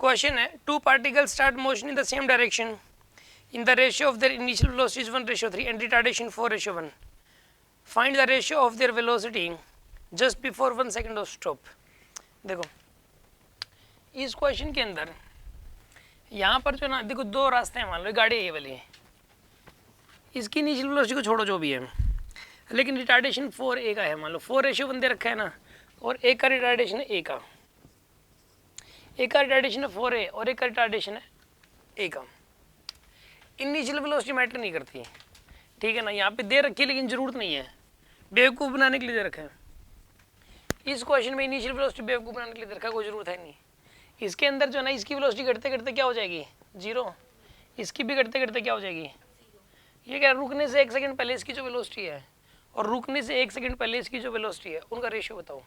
Question है two particles start motion in the same direction in the ratio of their initial velocity is 1:3 and retardation 4:1. Find the ratio of their velocity just before 1 second of stop. देखो इस question के अंदर यहाँ पर जो ना देखो दो रास्ते हैं, मान लो गाड़ी ये वाली है, इसकी इनिशियल वेलोसिटी को छोड़ो जो भी है, लेकिन रिटार्डेशन 4a का है, मान लो 4:1 दे रखा है ना, और एक का रिटार्डेशन है a का, एक का रिटार्डेशन है 4a और एक का रिटार्डेशन है a का। इनिशियल वेलोसिटी मैटर नहीं करती, ठीक है ना, यहाँ पे दे रखी है लेकिन जरूरत नहीं है, बेवकूफ़ बनाने के लिए दे रखा है। इस क्वेश्चन में इनिशियल वेलोसिटी बेवकूफ़ बनाने के लिए दे रखा है, कोई ज़रूरत है नहीं। इसके अंदर जो है ना इसकी वेलोसिटी घटते घटते क्या हो जाएगी 0, इसकी भी घटते घटते क्या हो जाएगी, ये क्या रुकने से 1 सेकंड पहले इसकी जो वेलोसिटी है और रुकने से 1 सेकंड पहले इसकी जो वेलोसिटी है उनका रेशियो बताओ।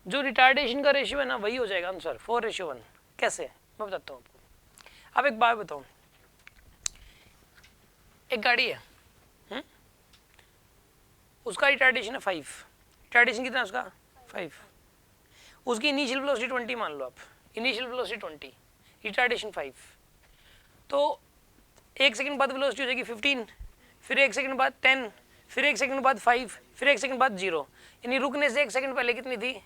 जो रिटार्डेशन का रेशियो है ना वही हो जाएगा आंसर 4:1। कैसे, मैं बताता हूँ आपको। अब एक बात बताओ, एक गाड़ी है, उसका रिटार्डेशन है 5, रिटार्डेशन कितना है उसका 5, उसकी इनिशियल वेलोसिटी 20 मान लो आप, इनिशियल वेलोसिटी 20, रिटार्डेशन 5, तो 1 सेकंड बाद वेलोसिटी हो जाएगी 15, फिर 1 सेकंड बाद 10, फिर 1 सेकंड बाद 5, फिर 1 सेकंड बाद 0, यानी रुकने से 1 सेकंड पहले कितनी थी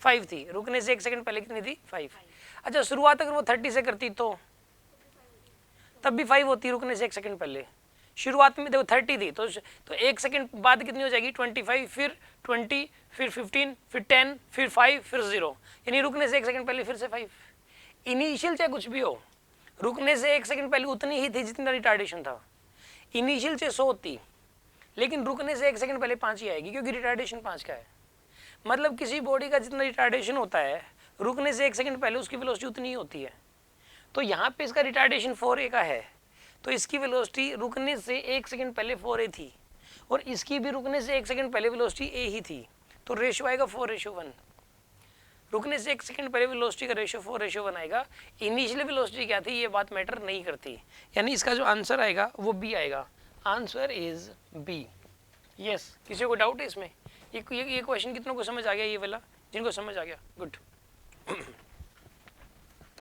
5 थी, रुकने से 1 सेकंड पहले कितनी थी 5। अच्छा शुरुआत अगर वो 30 से करती तो तब भी 5 होती, रुकने से 1 सेकंड पहले। शुरुआत में देखो 30 थी तो 1 सेकंड बाद कितनी हो जाएगी 25, फिर 20, फिर 15, फिर 10, फिर 5, फिर 0, यानी रुकने से 1 सेकंड पहले फिर से 5। इनिशियल चाहे कुछ भी हो, रुकने से 1 सेकंड पहले उतनी ही थी जितना रिटार्डेशन था। इनिशियल चाहे 100 थी लेकिन रुकने से 1 सेकंड पहले 5 ही आएगी क्योंकि रिटार्डेशन 5 का है। मतलब किसी बॉडी का जितना रिटार्डेशन होता है रुकने से 1 सेकंड पहले उसकी वेलोसिटी उतनी ही होती है। तो यहाँ पे इसका रिटार्डेशन 4a का है तो इसकी वेलोसिटी रुकने से 1 सेकंड पहले 4a थी और इसकी भी रुकने से 1 सेकंड पहले वेलोसिटी a ही थी, तो रेशियो आएगा 4:1। रुकने से 1 सेकंड पहले वेलोसिटी का रेशियो 4:1 आएगा। इनिशियल वेलोसिटी क्या थी ये बात मैटर नहीं करती, यानी इसका जो आंसर आएगा वो बी आएगा। Answer is B. यस, किसी को डाउट है इसमें? ये क्वेश्चन कितनों को समझ आ गया, ये वाला? जिनको समझ आ गया गुड।